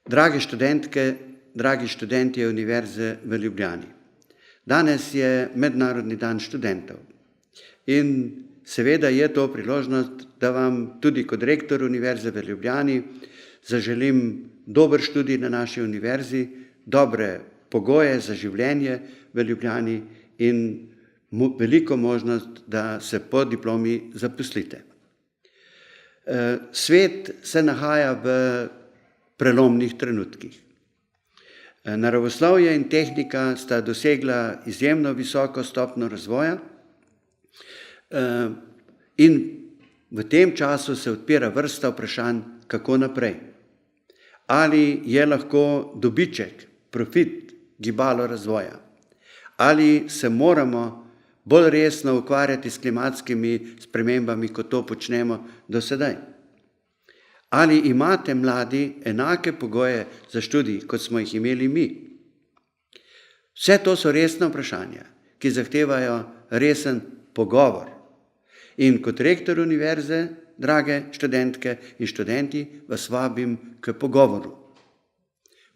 Drage študentke, dragi študentje Univerze v Ljubljani. Danes je Mednarodni dan študentov in seveda je to priložnost, da vam tudi kot rektor Univerze v Ljubljani zaželim dober študij na naši univerzi, dobre pogoje za življenje v Ljubljani in veliko možnost, da se po diplomi zaposlite. Svet se nahaja v prelomnih trenutkih. Naravoslovje in tehnika sta dosegla izjemno visoko stopnjo razvoja in v tem času se odpira vrsta vprašanj, kako naprej. Ali je lahko dobiček, profit, gibalo razvoja? Ali se moramo bolj resno ukvarjati s klimatskimi spremembami, kot to počnemo do sedaj? Ali imate mladi enake pogoje za študij, kot smo jih imeli mi? Vse to so resna vprašanja, ki zahtevajo resen pogovor. In kot rektor univerze, drage študentke in študenti, vas vabim k pogovoru.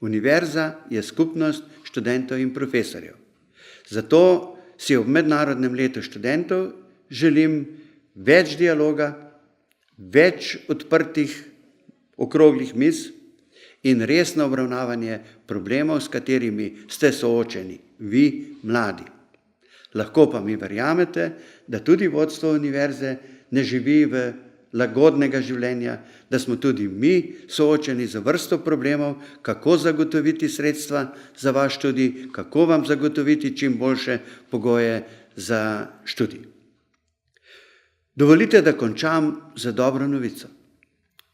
Univerza je skupnost študentov in profesorjev. Zato si ob Mednarodnem letu študentov želim več dialoga, več odprtih okroglih miz in resno obravnavanje problemov, s katerimi ste soočeni, vi mladi. Lahko pa mi verjamete, da tudi vodstvo univerze ne živi v lagodnega življenja, da smo tudi mi soočeni z vrsto problemov, kako zagotoviti sredstva za vaš študij, kako vam zagotoviti čim boljše pogoje za študij. Dovolite, da končam z dobro novico.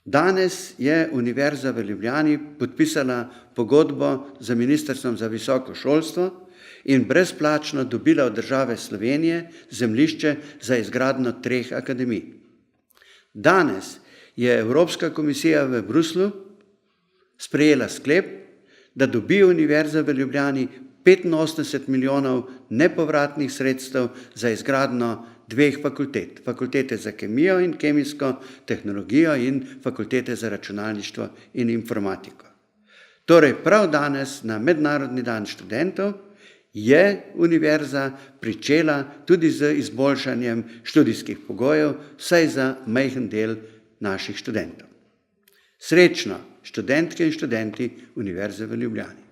Danes je Univerza v Ljubljani podpisala pogodbo z Ministrstvom za visoko šolstvo in brezplačno dobila od države Slovenije zemljišče za izgradnjo 3 akademij. Danes je Evropska komisija v Bruslju sprejela sklep, da dobi Univerza v Ljubljani 85 milijonov nepovratnih sredstev za izgradnjo 2 fakultet. Fakultete za kemijo in kemijsko tehnologijo in fakultete za računalništvo in informatiko. Torej, prav danes, na Mednarodni dan študentov, je univerza pričela tudi z izboljšanjem študijskih pogojev, vsaj za majhen del naših študentov. Srečno, študentke in študenti Univerze v Ljubljani.